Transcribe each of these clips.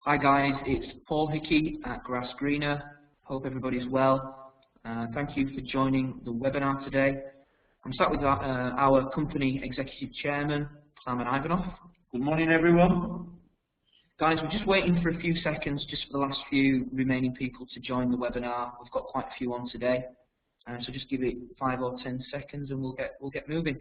Hi guys, it's Paul Hickey at Grass Greener. Hope everybody's well. Thank you for joining the webinar today. I'm sat with our company executive chairman, Simon Ivanov. Good morning everyone. Guys, we're just waiting for a few seconds just for the last few remaining people to join the webinar. We've got quite a few on today. So just give it 5 or 10 seconds and we'll get moving.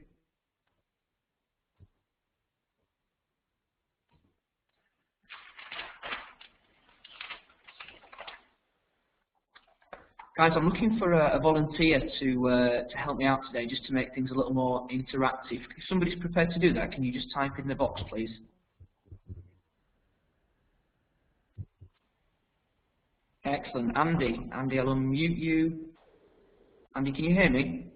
Guys, I'm looking for a volunteer to help me out today, just to make things a little more interactive. If somebody's prepared to do that, can you just type in the box, please? Excellent. Andy, I'll unmute you. Andy, can you hear me?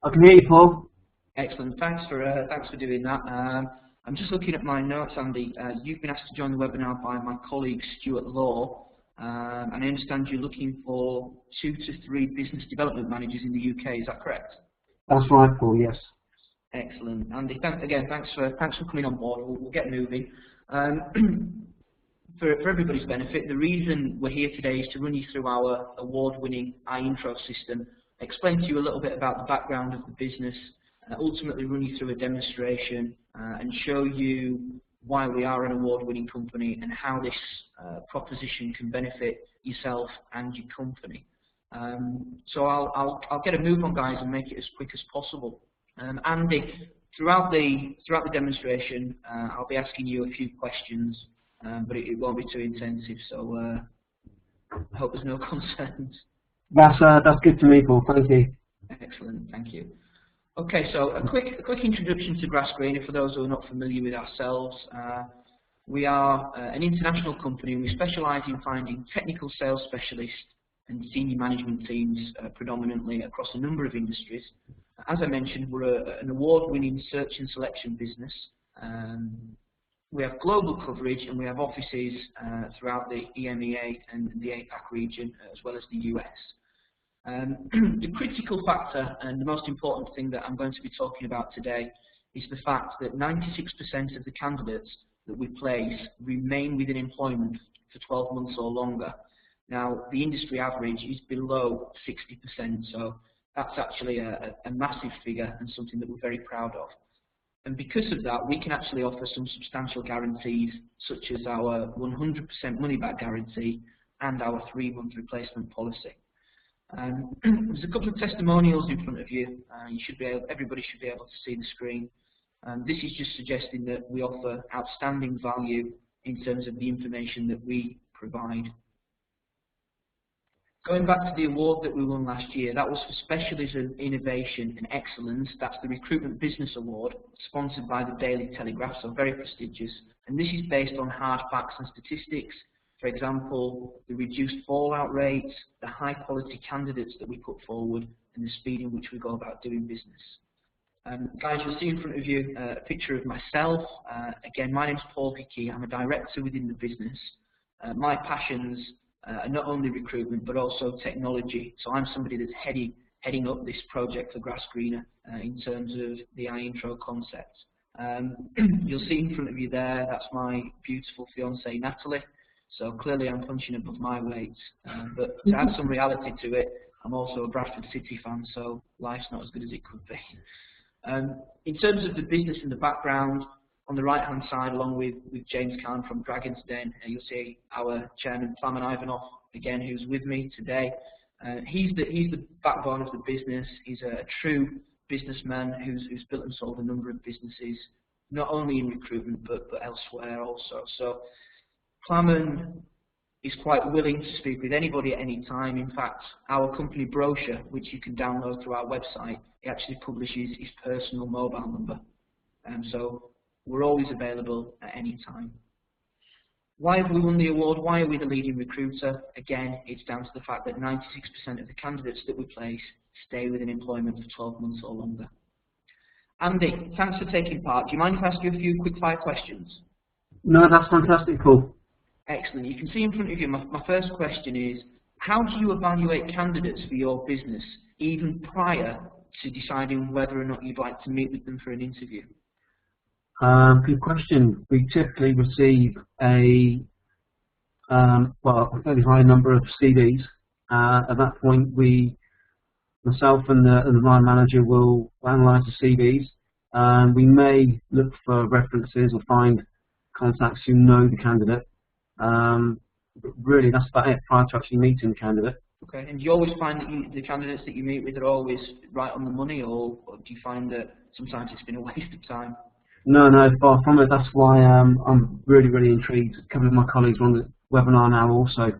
I can hear you, Paul. Excellent. Thanks for doing that. I'm just looking at my notes, Andy. You've been asked to join the webinar by my colleague Stuart Law. And I understand you're looking for 2 to 3 business development managers in the UK. Is that correct? That's right, Paul. Yes. Excellent, Andy. Thanks for coming on board. We'll get moving. For everybody's benefit, the reason we're here today is to run you through our award-winning iIntro system, explain to you a little bit about the background of the business, ultimately run you through a demonstration, and show you why we are an award-winning company and how this proposition can benefit yourself and your company. So I'll get a move on, guys, and make it as quick as possible. Andy, throughout the demonstration, I'll be asking you a few questions, but it won't be too intensive. So I hope there's no concerns. That's good to me, Paul. Thank you. Excellent. Thank you. Okay, so a quick introduction to Grass Greener for those who are not familiar with ourselves. We are an international company and we specialise in finding technical sales specialists and senior management teams predominantly across a number of industries. As I mentioned, we're an award-winning search and selection business. We have global coverage and we have offices throughout the EMEA and the APAC region as well as the US. The critical factor and the most important thing that I'm going to be talking about today is the fact that 96% of the candidates that we place remain within employment for 12 months or longer. Now, the industry average is below 60%, so that's actually a massive figure and something that we're very proud of. And because of that, we can actually offer some substantial guarantees, such as our 100% money-back guarantee and our 3-month replacement policy. There's a couple of testimonials in front of you. Everybody should be able to see the screen. This is just suggesting that we offer outstanding value in terms of the information that we provide. Going back to the award that we won last year, that was for Specialism, Innovation and Excellence. That's the Recruitment Business Award, sponsored by the Daily Telegraph, so very prestigious. And this is based on hard facts and statistics. For example, the reduced fallout rates, the high quality candidates that we put forward, and the speed in which we go about doing business. Guys, you'll see in front of you a picture of myself. Again, my name's Paul Hickey. I'm a director within the business. My passions are not only recruitment, but also technology. So I'm somebody that's heading up this project for Grass Greener in terms of the iIntro concept. You'll see in front of you there, that's my beautiful fiancée, Natalie. So clearly I'm punching above my weight, but to add some reality to it, I'm also a Bradford City fan, so life's not as good as it could be. In terms of the business and the background, on the right-hand side, along with James Kahn from Dragon's Den, you'll see our chairman, Simon Ivanov, again, who's with me today. He's the backbone of the business. He's a true businessman who's built and sold a number of businesses, not only in recruitment, but elsewhere also. So Simon is quite willing to speak with anybody at any time. In fact, our company brochure, which you can download through our website, it actually publishes his personal mobile number. So we're always available at any time. Why have we won the award? Why are we the leading recruiter? Again, it's down to the fact that 96% of the candidates that we place stay within employment for 12 months or longer. Andy, thanks for taking part. Do you mind if I ask you a few quick-fire questions? No, that's fantastic, Paul. Excellent. You can see in front of you, my first question is, how do you evaluate candidates for your business, even prior to deciding whether or not you'd like to meet with them for an interview? Good question. We typically receive a well, a fairly high number of CVs. At that point, myself and the line manager will analyse the CVs. We may look for references or find contacts who know the candidate. But really, that's about it prior to actually meeting the candidate. Okay, and do you always find that the candidates that you meet with are always right on the money, or do you find that sometimes it's been a waste of time? No, far from it. That's why I'm really intrigued. A couple of my colleagues are on the webinar now also.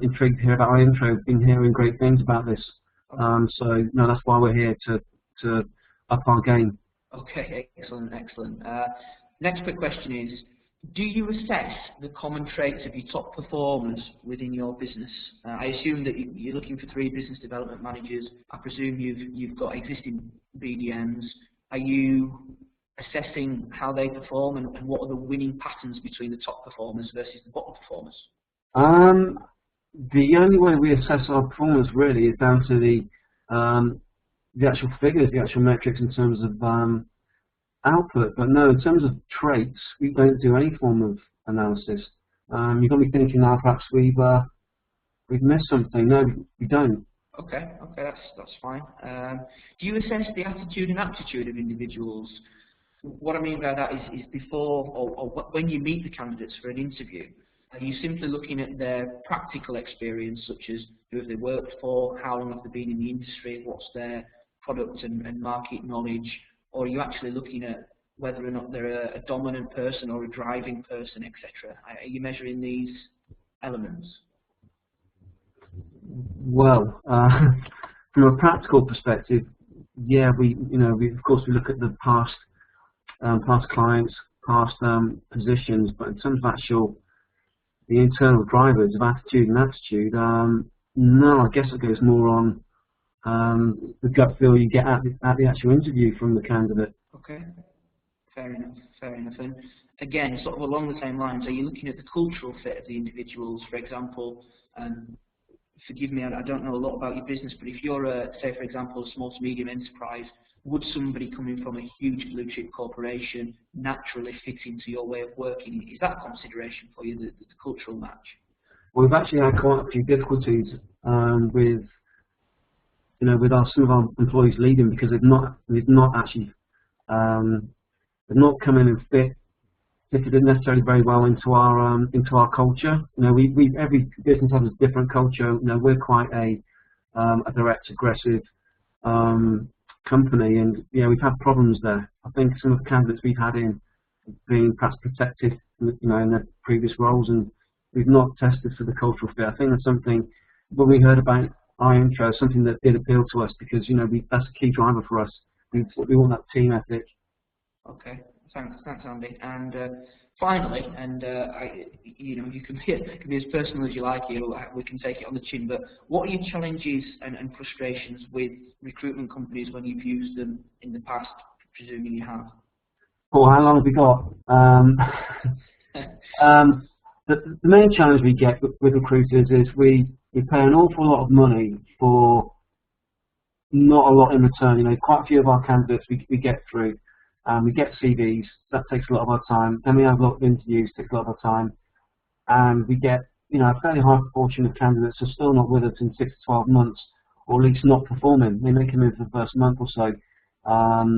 Intrigued to hear about our intro. Been hearing great things about this. Okay. So no, that's why we're here to up our game. Okay, excellent. Next quick question is, do you assess the common traits of your top performers within your business? I assume that you're looking for 3 business development managers. I presume you've got existing BDMs. Are you assessing how they perform, and what are the winning patterns between the top performers versus the bottom performers? The only way we assess our performance really is down to the actual figures, the actual metrics in terms of output. But no, in terms of traits, we don't do any form of analysis. You've got to be thinking now, perhaps we've missed something. No, we don't. Okay, that's fine. Do you assess the attitude and aptitude of individuals? What I mean by that is before or when you meet the candidates for an interview, are you simply looking at their practical experience, such as who have they worked for, how long have they been in the industry, what's their product and market knowledge, or are you actually looking at whether or not they're a dominant person or a driving person, etc.? Are you measuring these elements? Well, from a practical perspective, yeah, we of course we look at the past clients, past positions, but in terms of the internal drivers of attitude and aptitude, no, I guess it goes more on the gut feel you get at the actual interview from the candidate. Okay, fair enough. And again, sort of along the same lines, are you looking at the cultural fit of the individuals? For example, forgive me, I don't know a lot about your business, but if you're say for example a small to medium enterprise, would somebody coming from a huge blue chip corporation naturally fit into your way of working? Is that a consideration for you, the cultural match? Well, we've actually had quite a few difficulties with some of our employees leaving because they've not come in and fitted in necessarily very well into our culture. Every business has a different culture. We're quite a direct, aggressive company, and we've had problems there. I think some of the candidates we've had in being perhaps protected, in their previous roles, and we've not tested for the cultural fit. I think that's something when we heard about our intro, something that did appeal to us because that's a key driver for us. We want that team ethic. Okay, thanks, Andy. And finally, and you can be as personal as you like here. We can take it on the chin. But what are your challenges and frustrations with recruitment companies when you've used them in the past? Presuming you have. Well, how long have we got? The main challenge we get with recruiters is we pay an awful lot of money for not a lot in return. Quite a few of our candidates we get through. We get CVs, that takes a lot of our time. Then we have a lot of interviews, takes a lot of our time. And we get, a fairly high proportion of candidates are still not with us in 6 to 12 months, or at least not performing. They may come in for the first month or so.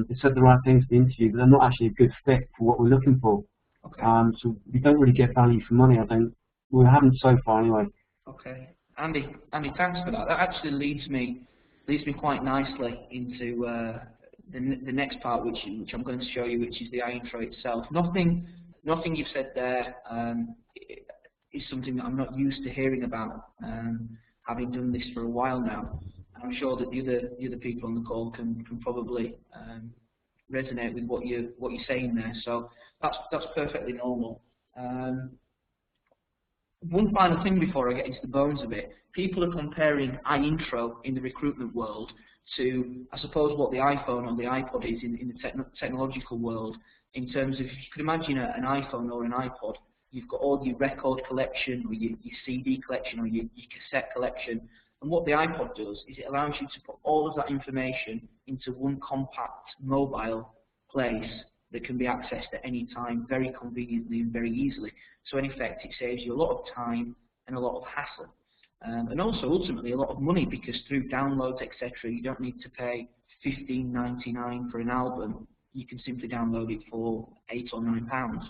They said the right things for the interview, but they're not actually a good fit for what we're looking for. Okay. So we don't really get value for money, I think. We haven't so far anyway. Okay. Andy, thanks for that. That actually leads me quite nicely into the next part, which I'm going to show you, which is the intro itself. Nothing you've said there is something that I'm not used to hearing about, having done this for a while now. And I'm sure that the other people on the call can probably resonate with what you're saying there. So that's perfectly normal. One final thing before I get into the bones of it, people are comparing iIntro in the recruitment world to, I suppose, what the iPhone or the iPod is in the technological world, in terms of, if you could imagine an iPhone or an iPod, you've got all your record collection or your CD collection or your cassette collection, and what the iPod does is it allows you to put all of that information into one compact mobile place that can be accessed at any time very conveniently and very easily. So in effect, it saves you a lot of time and a lot of hassle. And also ultimately a lot of money, because through downloads, etc., you don't need to pay $15.99 for an album. You can simply download it for £8 or £9.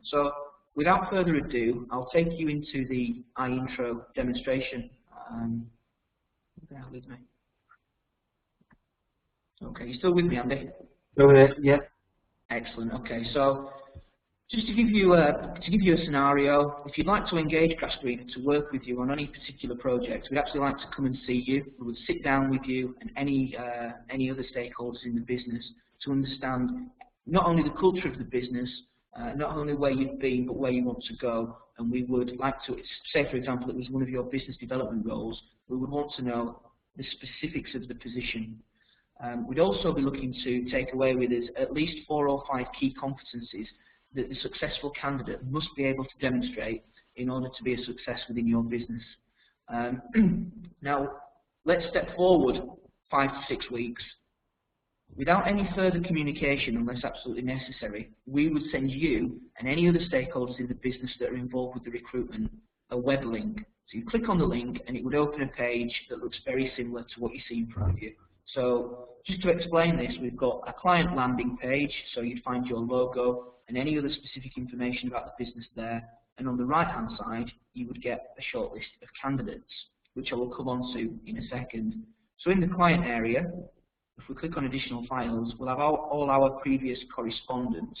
So without further ado, I'll take you into the iIntro demonstration. What the hell is me? Okay, you still with me, Andy? Go ahead. Yeah. Excellent. Okay, so just to give you a scenario, if you'd like to engage Grass Green to work with you on any particular project, we'd actually like to come and see you. We would sit down with you and any other stakeholders in the business to understand not only the culture of the business, not only where you've been, but where you want to go. And we would like to, say for example, it was one of your business development roles, we would want to know the specifics of the position. We'd also be looking to take away with us at least 4 or 5 key competencies that the successful candidate must be able to demonstrate in order to be a success within your business. Now, let's step forward 5 to 6 weeks. Without any further communication, unless absolutely necessary, we would send you and any other stakeholders in the business that are involved with the recruitment a web link. So you click on the link and it would open a page that looks very similar to what you see in front of you. So just to explain this, we've got a client landing page, so you'd find your logo and any other specific information about the business there. And on the right-hand side, you would get a short list of candidates, which I will come on to in a second. So in the client area, if we click on additional files, we'll have all our previous correspondence.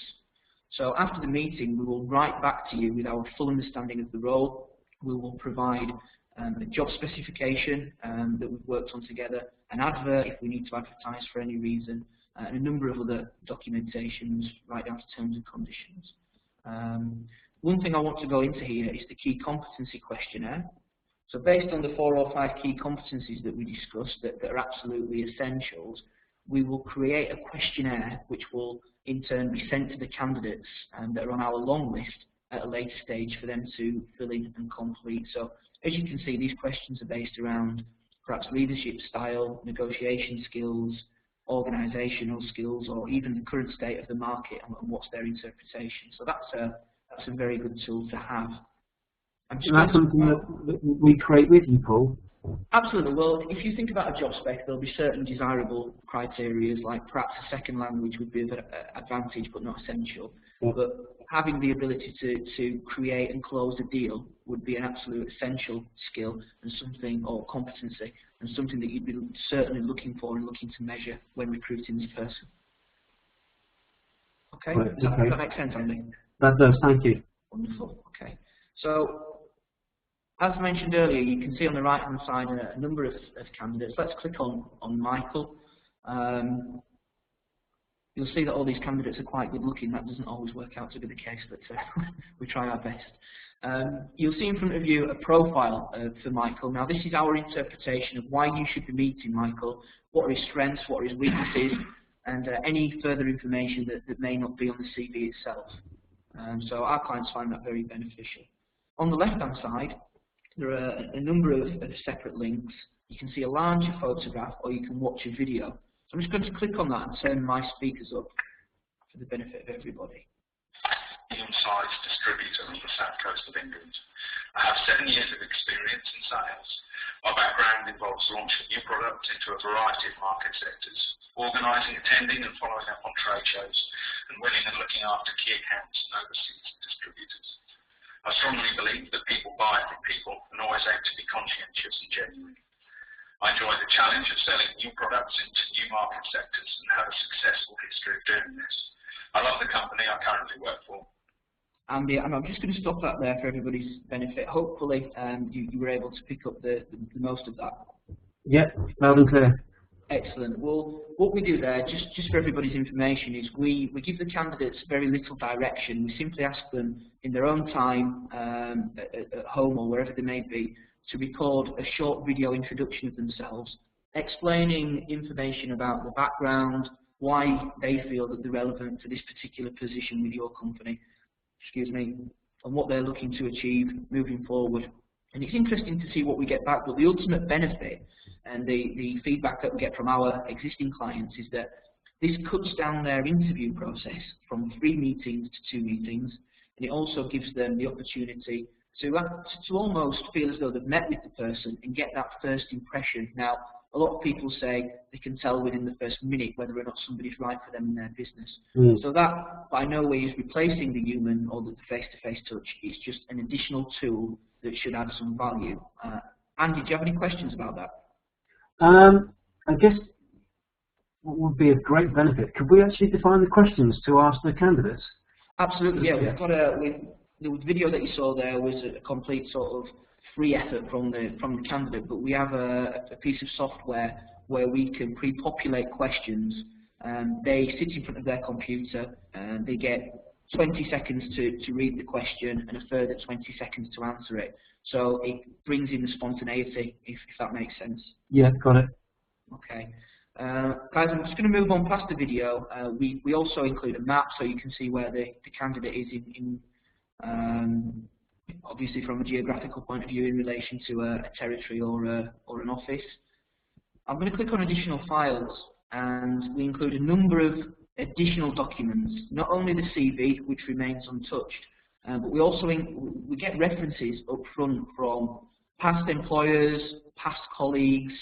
So after the meeting, we will write back to you with our full understanding of the role. We will provide a job specification that we've worked on together, an advert if we need to advertise for any reason, and a number of other documentations right down to terms and conditions. One thing I want to go into here is the key competency questionnaire. So based on the 4 or 5 key competencies that we discussed that are absolutely essentials, we will create a questionnaire which will in turn be sent to the candidates that are on our long list at a later stage for them to fill in and complete. So as you can see, these questions are based around perhaps leadership style, negotiation skills, organisational skills, or even the current state of the market and what's their interpretation. So that's a very good tool to have. And that's something that we create with you, Paul? Absolutely. Well, if you think about a job spec, there'll be certain desirable criteria, like perhaps a second language would be an advantage but not essential. Yeah. But having the ability to create and close a deal would be an absolute essential skill and something, or competency, and something that you'd be certainly looking for and looking to measure when recruiting this person. Okay? Right. Does that make sense, Andy? That does, thank you. Wonderful. Okay. So, as mentioned earlier, you can see on the right-hand side a number of candidates. Let's click on Michael. You'll see that all these candidates are quite good looking. That doesn't always work out to be the case, but we try our best. You'll see in front of you a profile for Michael. Now, this is our interpretation of why you should be meeting Michael, what are his strengths, what are his weaknesses, and any further information that may not be on the CV itself. So our clients find that very beneficial. On the left-hand side, there are a number of separate links. You can see a larger photograph, or you can watch a video. So I'm just going to click on that and turn my speakers up for the benefit of everybody. Medium-sized distributor on the south coast of England. I have 7 years of experience in sales. My background involves launching new products into a variety of market sectors, organising, attending and following up on trade shows, and winning and looking after key accounts and overseas distributors. I strongly believe that people buy from people and always aim to be conscientious and genuine. I enjoy the challenge of selling new products into new market sectors and have a successful history of doing this. I love the company I currently work for. And I'm just going to stop that there for everybody's benefit. Hopefully you were able to pick up the most of that. Yep, loud and clear. Excellent. Well, what we do there, just for everybody's information, is we give the candidates very little direction. We simply ask them in their own time, at home or wherever they may be, to record a short video introduction of themselves, explaining information about the background, why they feel that they're relevant to this particular position with your company, and what they're looking to achieve moving forward. And it's interesting to see what we get back, but the ultimate benefit and the feedback that we get from our existing clients is that This cuts down their interview process from 3 meetings to 2 meetings, and it also gives them the opportunity to almost feel as though they've met with the person and get that first impression. Now, a lot of people say they can tell within the first minute whether or not somebody's right for them in their business. So that by no way is replacing the human or the face-to-face touch. It's just an additional tool that should add some value. Andy, do you have any questions about that? I guess what would be a great benefit, could we actually define the questions to ask the candidates? Absolutely, yeah. We've got the video that you saw there was a complete sort of free effort from the candidate, but we have a piece of software where we can pre-populate questions. They sit in front of their computer and they get 20 seconds to read the question and a further 20 seconds to answer it. So it brings in the spontaneity, if that makes sense. Yeah, got it. Okay. Guys, I'm just going to move on past the video. We also include a map so you can see where the candidate is obviously from a geographical point of view in relation to a territory or an office. I'm going to click on additional files, and we include a number of additional documents, not only the CV, which remains untouched, but we also we get references up front from past employers, past colleagues,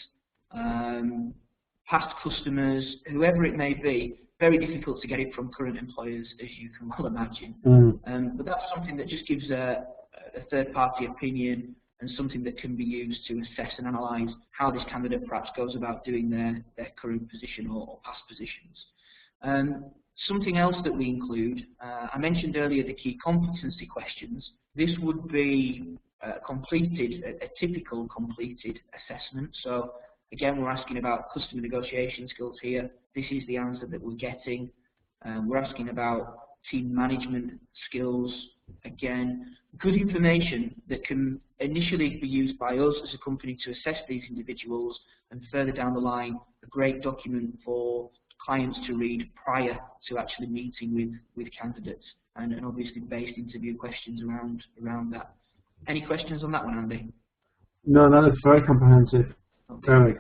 past customers, whoever it may be. Very difficult to get it from current employers, as you can well imagine. But that's something that just gives a third-party opinion and something that can be used to assess and analyse how this candidate perhaps goes about doing their current position or past positions. Something else that we include, I mentioned earlier the key competency questions. This would be a typical completed assessment. So again, we're asking about customer negotiation skills here. This is the answer that we're getting. We're asking about team management skills. Again, good information that can initially be used by us as a company to assess these individuals, and further down the line, a great document for clients to read prior to actually meeting with candidates, and obviously based interview questions around that. Any questions on that one, Andy? No, that is very comprehensive. Okay. Very.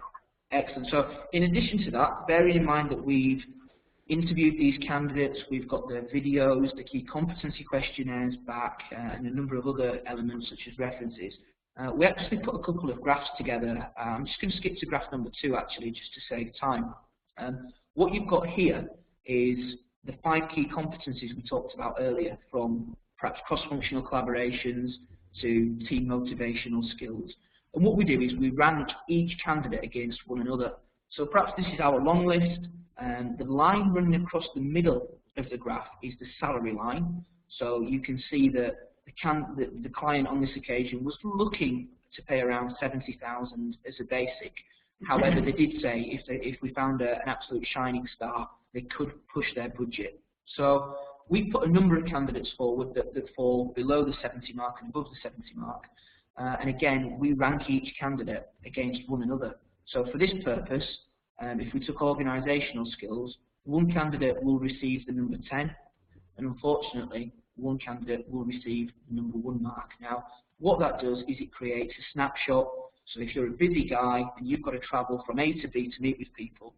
Excellent. So in addition to that, bearing in mind that we've interviewed these candidates, we've got their videos, the key competency questionnaires back, and a number of other elements such as references. We actually put a couple of graphs together. I'm just going to skip to graph number 2 actually, just to save time. What you've got here is the 5 key competencies we talked about earlier, from perhaps cross-functional collaborations to team motivational skills. And what we do is we rank each candidate against one another. So perhaps this is our long list, and the line running across the middle of the graph is the salary line. So you can see that the client on this occasion was looking to pay around 70,000 as a basic. However, they did say if we found an absolute shining star, they could push their budget. So we put a number of candidates forward that fall below the 70 mark and above the 70 mark. And again, we rank each candidate against one another. So for this purpose, if we took organisational skills, one candidate will receive the number 10, and unfortunately, one candidate will receive the number 1 mark. Now, what that does is it creates a snapshot. So if you're a busy guy and you've got to travel from A to B to meet with people,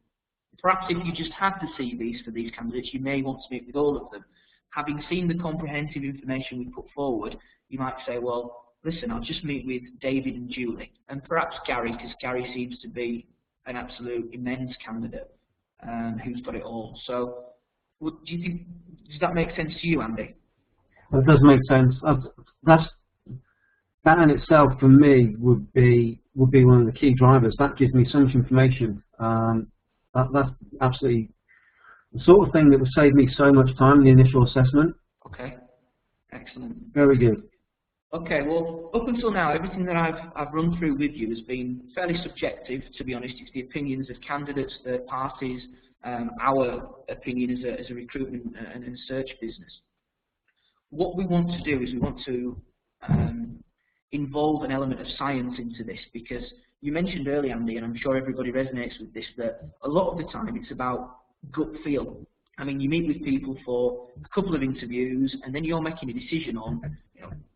perhaps if you just had the CVs for these candidates, you may want to meet with all of them. Having seen the comprehensive information we put forward, you might say, well, listen, I'll just meet with David and Julie, and perhaps Gary, because Gary seems to be an absolute immense candidate who's got it all. So, do you think, does that make sense to you, Andy? That does make sense. That in itself, for me, would be one of the key drivers. That gives me so much information. That's absolutely the sort of thing that would save me so much time in the initial assessment. Okay, excellent. Very good. Okay, well, up until now, everything that I've run through with you has been fairly subjective, to be honest. It's the opinions of candidates, third parties, our opinion as a recruitment and a search business. What we want to do is we want to involve an element of science into this, because you mentioned earlier, Andy, and I'm sure everybody resonates with this, that a lot of the time it's about gut feel. I mean, you meet with people for a couple of interviews, and then you're making a decision on,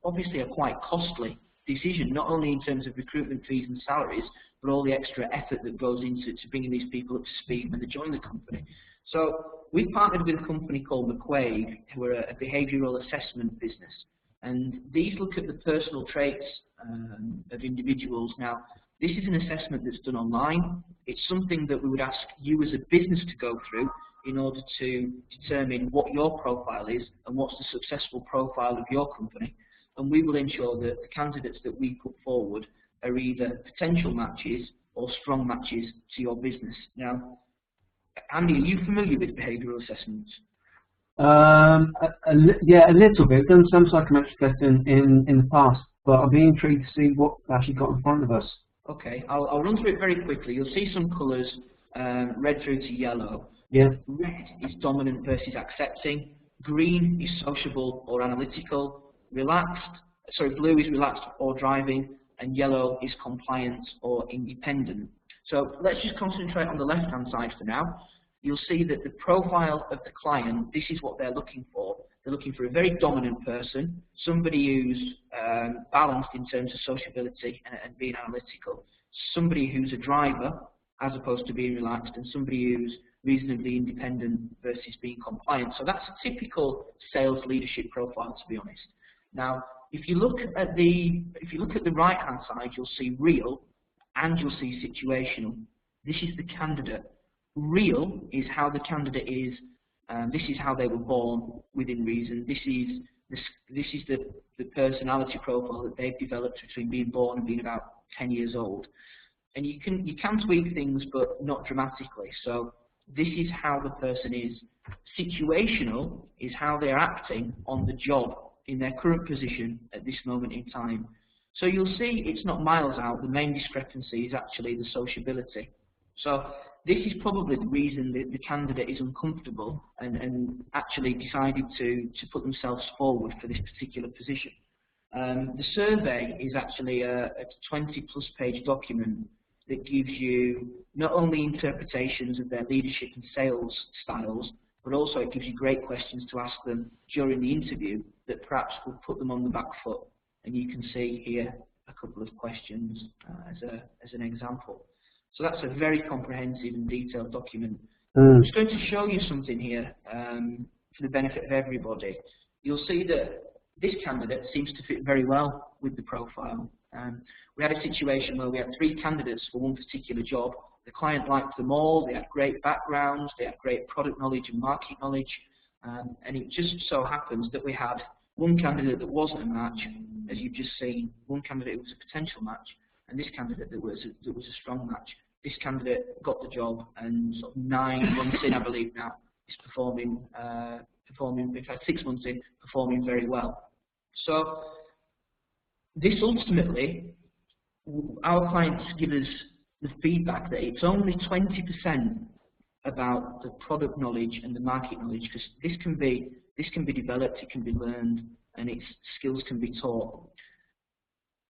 obviously a quite costly decision, not only in terms of recruitment fees and salaries, but all the extra effort that goes into bringing these people up to speed when they join the company. So we've partnered with a company called McQuaig, who are a behavioural assessment business. And these look at the personal traits of individuals. Now, this is an assessment that's done online. It's something that we would ask you as a business to go through in order to determine what your profile is and what's the successful profile of your company. And we will ensure that the candidates that we put forward are either potential matches or strong matches to your business. Now, Andy, are you familiar with behavioural assessments? Yeah, a little bit. We've done some psychometric testing in the past, but I'll be intrigued to see what actually got in front of us. Okay, I'll run through it very quickly. You'll see some colours, red through to yellow. Yeah. Red is dominant versus accepting. Green is sociable or analytical. Blue is relaxed or driving, and yellow is compliant or independent. So let's just concentrate on the left-hand side for now. You'll see that the profile of the client, this is what they're looking for. They're looking for a very dominant person, somebody who's balanced in terms of sociability and being analytical, somebody who's a driver as opposed to being relaxed, and somebody who's reasonably independent versus being compliant. So that's a typical sales leadership profile, to be honest. Now, if you look at the right-hand side, you'll see real and you'll see situational. This is the candidate. Real is how the candidate is. This is how they were born within reason. This is the personality profile that they've developed between being born and being about 10 years old. And you can tweak things, but not dramatically. So this is how the person is. Situational is how they're acting on the job in their current position at this moment in time. So you'll see it's not miles out. The main discrepancy is actually the sociability. So this is probably the reason that the candidate is uncomfortable and actually decided to put themselves forward for this particular position. The survey is actually a 20-plus page document that gives you not only interpretations of their leadership and sales styles, but also it gives you great questions to ask them during the interview that perhaps will put them on the back foot. And you can see here a couple of questions as an example. So that's a very comprehensive and detailed document. I'm just going to show you something here for the benefit of everybody. You'll see that this candidate seems to fit very well with the profile. We had a situation where we had 3 candidates for one particular job. The client liked them all. They had great backgrounds. They had great product knowledge and market knowledge. And it just so happens that we had one candidate that wasn't a match, as you've just seen, one candidate who was a potential match, and this candidate that was a strong match. This candidate got the job, and sort of 9 months in, I believe now, is performing, in fact 6 months in, performing very well. So this ultimately, our clients give us the feedback that it's only 20% about the product knowledge and the market knowledge, because this can be developed, it can be learned, and its skills can be taught.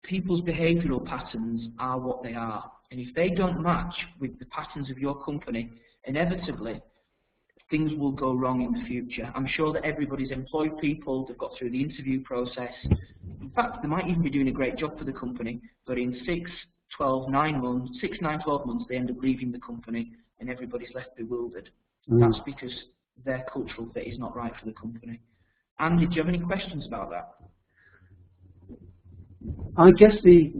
People's behavioural patterns are what they are, and if they don't match with the patterns of your company, inevitably things will go wrong in the future. I'm sure that everybody's employed people, they've got through the interview process. In fact, they might even be doing a great job for the company, but in 6, 9, 12 months, they end up leaving the company and everybody's left bewildered. That's because their cultural fit is not right for the company. Andy, do you have any questions about that? I guess the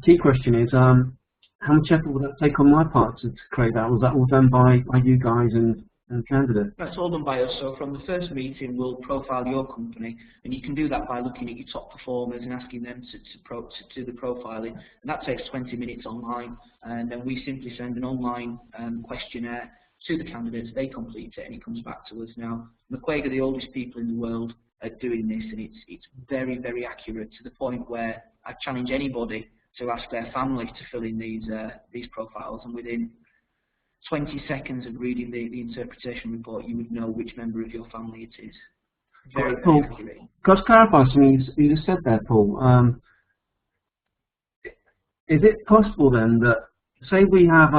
key question is, how much effort would that take on my part to create that? Was that all done by you guys and candidate? That's all done by us. So from the first meeting, we'll profile your company, and you can do that by looking at your top performers and asking them to do the profiling. And that takes 20 minutes online, and then we simply send an online questionnaire to the candidates. They complete it, and it comes back to us. Now, McQuaig are the oldest people in the world at doing this, and it's very, very accurate, to the point where I challenge anybody to ask their family to fill in these profiles, and within 20 seconds of reading the interpretation report, you would know which member of your family it is. Very, very accurate. Can I just clarify something you just said there, Paul? Is it possible then that, say we have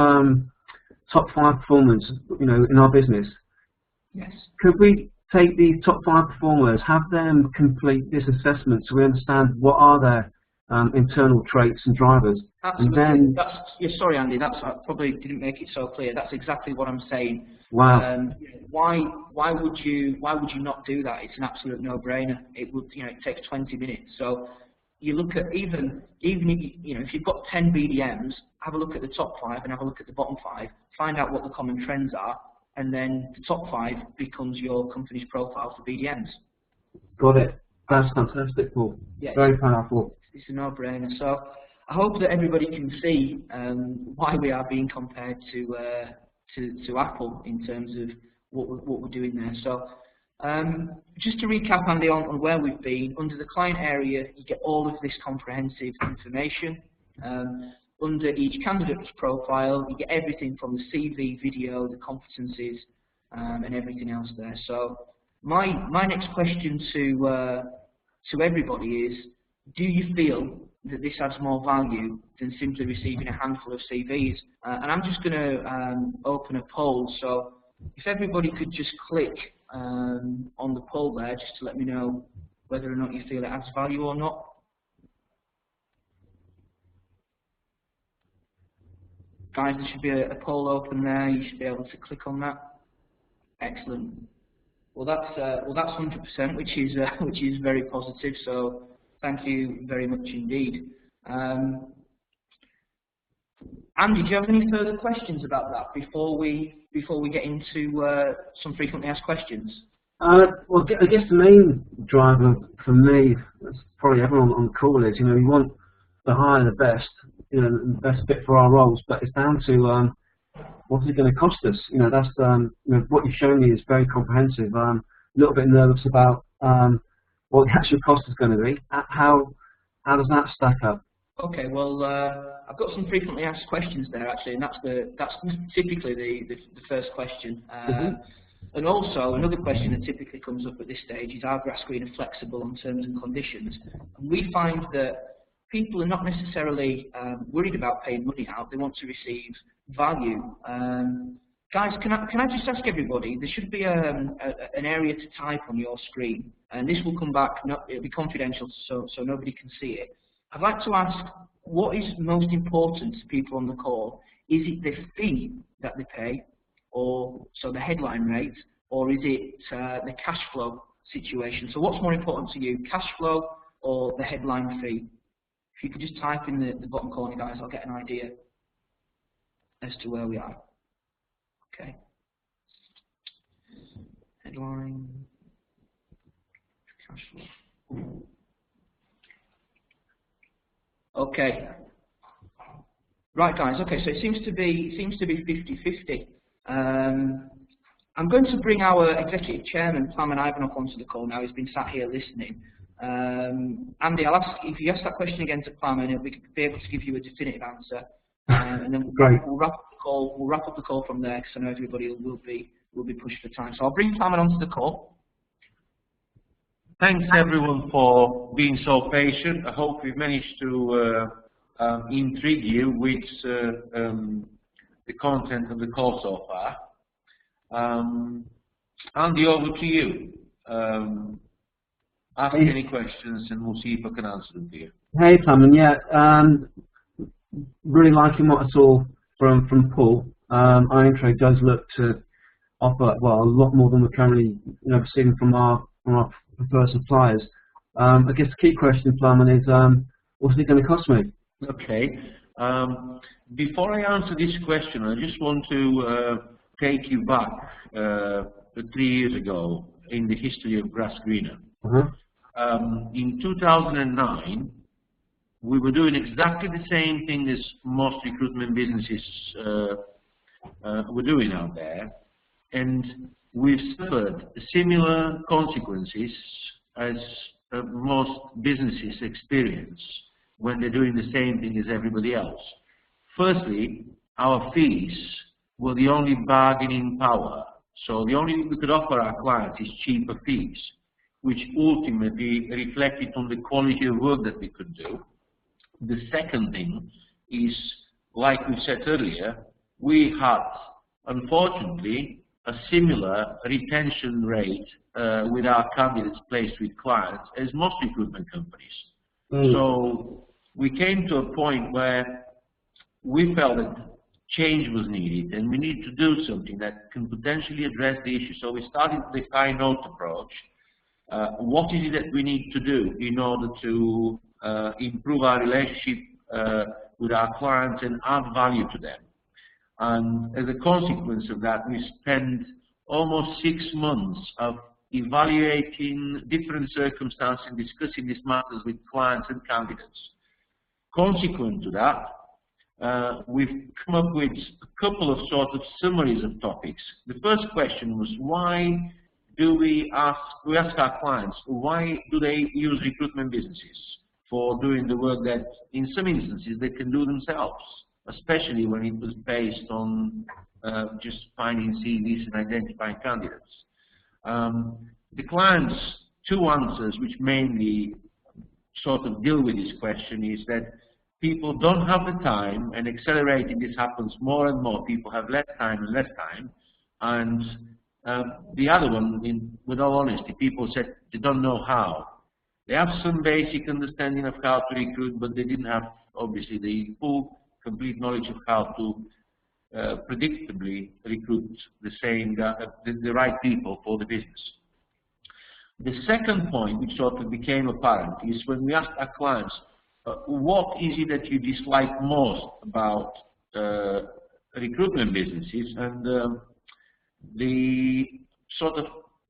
top 5 performers, in our business? Yes. Could we take these top 5 performers, have them complete this assessment so we understand what are their internal traits and drivers, Absolutely. And then, Yeah, sorry, Andy. I probably didn't make it so clear. That's exactly what I'm saying. wow. Why would you not do that? It's an absolute no-brainer. It would, it takes 20 minutes. So you look at even if you've got 10 BDMs, have a look at the top 5 and have a look at the bottom 5. Find out what the common trends are, and then the top 5 becomes your company's profile for BDMs. Got it. That's fantastic, Paul. Yeah, very powerful. It's a no-brainer. So I hope that everybody can see why we are being compared to Apple in terms of what we're doing there. So just to recap, Andy, on where we've been, under the client area, you get all of this comprehensive information. Under each candidate's profile, you get everything from the CV, video, the competencies, and everything else there. So my next question to everybody is, do you feel that this adds more value than simply receiving a handful of CVs? And I'm just going to open a poll. So if everybody could just click on the poll there, just to let me know whether or not you feel it adds value or not. Guys, there should be a poll open there. You should be able to click on that. Excellent. Well, that's 100%, which is very positive. So thank you very much indeed. Andy, do you have any further questions about that before we get into some frequently asked questions? Well, I guess the main driver for me, that's probably everyone on the call, is we want to hire the best, the best fit for our roles, but it's down to what's it going to cost us? That's what you've shown me is very comprehensive. I'm a little bit nervous about what the actual cost is going to be. How does that stack up? Okay, well, I've got some frequently asked questions there actually, and that's typically the first question. And also another question that typically comes up at this stage is, our grass screener flexible on terms and conditions? And we find that people are not necessarily worried about paying money out. They want to receive value. Guys, can I just ask everybody, there should be an area to type on your screen, and this will come back, it'll be confidential so nobody can see it. I'd like to ask, what is most important to people on the call? Is it the fee that they pay, or so the headline rate, or is it the cash flow situation? So what's more important to you, cash flow or the headline fee? If you could just type in the bottom corner, guys, I'll get an idea as to where we are. Okay. Headline, cash flow. Okay. Right, guys. Okay, so it seems to be 50-50. I'm going to bring our executive chairman, Plamen Ivanov, onto the call now. He's been sat here listening. Andy, I'll ask if you ask that question again to Plamen, we could be able to give you a definitive answer, and then we'll wrap up the call. We'll wrap up the call from there, because I know everybody will be pushed for time. So I'll bring Plamen onto the call. Thanks everyone for being so patient. I hope we've managed to intrigue you with the content of the call so far. Andy, over to you. Ask any questions and we'll see if I can answer them for you. Hey, Plamen, yeah. Really liking what I saw from Paul. Iron Trade does look to offer, well, a lot more than we're currently receiving from our preferred suppliers. I guess the key question, Plamen, is what's it going to cost me? Okay. Before I answer this question, I just want to take you back 3 years ago in the history of Grass Greener. In 2009, we were doing exactly the same thing as most recruitment businesses were doing out there, and we've suffered similar consequences as most businesses experience when they're doing the same thing as everybody else. Firstly, our fees were the only bargaining power. So the only thing we could offer our clients is cheaper fees, which ultimately reflected on the quality of work that we could do. The second thing is, like we said earlier, we had, unfortunately, a similar retention rate with our candidates placed with clients as most recruitment companies. So we came to a point where we felt that change was needed and we need to do something that can potentially address the issue. So we started the high note approach. What is it that we need to do in order to improve our relationship with our clients and add value to them? And as a consequence of that, we spent almost 6 months of evaluating different circumstances and discussing these matters with clients and candidates. Consequent to that, we've come up with a couple of sort of summaries of topics. The first question was, why do we ask our clients, why do they use recruitment businesses for doing the work that in some instances they can do themselves, especially when it was based on just finding CVs and identifying candidates. The clients' two answers, which mainly sort of deal with this question, is that people don't have the time, and accelerating this happens more and more. People have less time and less time. And the other one, with all honesty, people said they don't know how. They have some basic understanding of how to recruit, but they didn't have, obviously, the full, complete knowledge of how to predictably recruit the right people for the business. The second point, which sort of became apparent, is when we asked our clients, what is it that you dislike most about recruitment businesses? And the sort of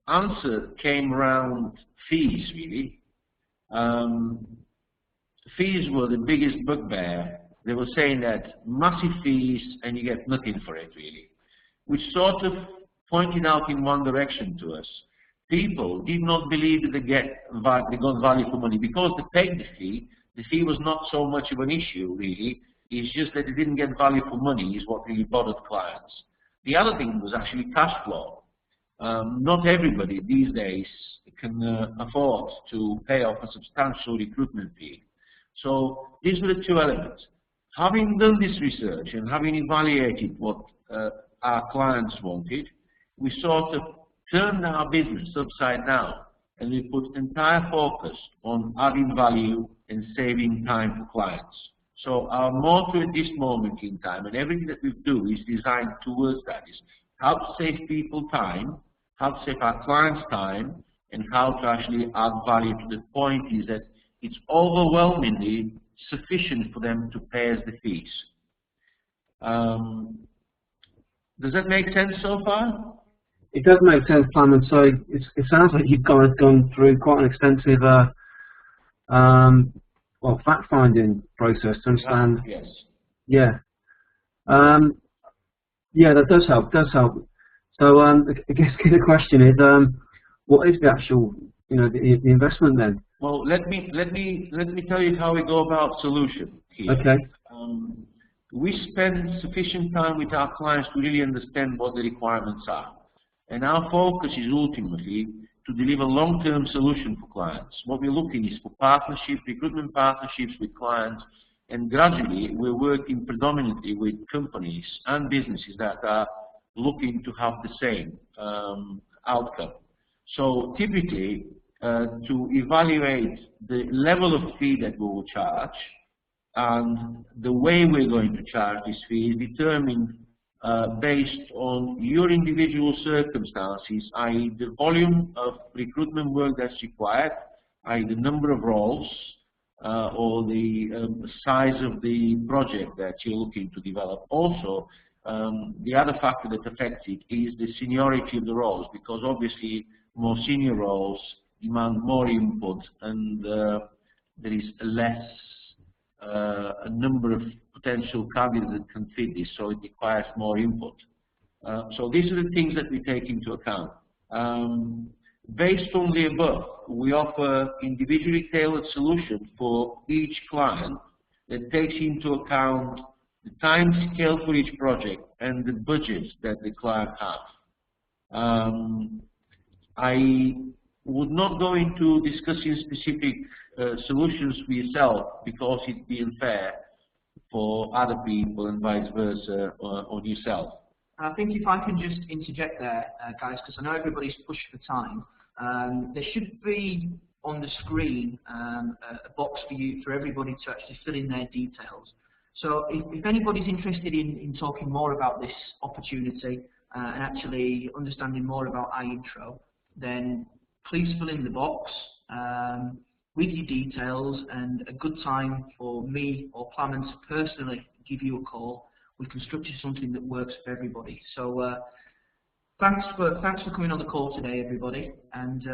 answer came around fees, really. Fees were the biggest bugbear. They were saying that massive fees and you get nothing for it, really, which sort of pointed out in one direction to us. People did not believe that they got value for money because they paid the fee. The fee was not so much of an issue, really. It's just that they didn't get value for money is what really bothered clients. The other thing was actually cash flow. Not everybody these days can afford to pay off a substantial recruitment fee. So these were the two elements. Having done this research and having evaluated what our clients wanted, we sort of turned our business upside down and we put entire focus on adding value and saving time for clients. So our motto at this moment in time, and everything that we do is designed towards that, is how to save people time, how to save our clients time, and how to actually add value to the point is that it's overwhelmingly sufficient for them to pay us the fees. Does that make sense so far? It does make sense, Simon. So it sounds like you've guys gone through quite an extensive well, fact-finding process to understand. Yes. Yeah. Yeah, that does help. So I guess the question is, what is the actual, the investment then? Well, let me tell you how we go about solution here. Okay. We spend sufficient time with our clients to really understand what the requirements are, and our focus is ultimately to deliver long-term solution for clients. What we're looking is for recruitment partnerships with clients, and gradually we're working predominantly with companies and businesses that are looking to have the same outcome. So typically, to evaluate the level of fee that we will charge and the way we're going to charge this fee is determined based on your individual circumstances, i.e. the volume of recruitment work that's required, i.e. the number of roles, or the size of the project that you're looking to develop. Also, the other factor that affects it is the seniority of the roles, because obviously more senior roles demand more input, and there is a number of potential candidates that can fit this, so it requires more input. So these are the things that we take into account. Based on the above, we offer individually tailored solutions for each client that takes into account the time scale for each project and the budgets that the client has. I would not go into discussing specific solutions for yourself because it'd be unfair for other people and vice versa on yourself. I think if I can just interject there, guys, because I know everybody's pushed for time. There should be on the screen a box for everybody to actually fill in their details. So if anybody's interested in talking more about this opportunity and actually understanding more about iIntro, then please fill in the box with your details, and a good time for me or Plamen to personally give you a call. We can structure something that works for everybody. So thanks for coming on the call today, everybody, and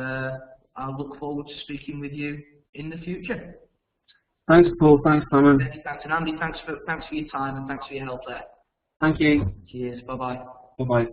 I'll look forward to speaking with you in the future. Thanks, Paul. Thanks, Plamen. Thanks, and Andy. Thanks for your time and thanks for your help there. Thank you. Cheers. Bye bye. Bye bye.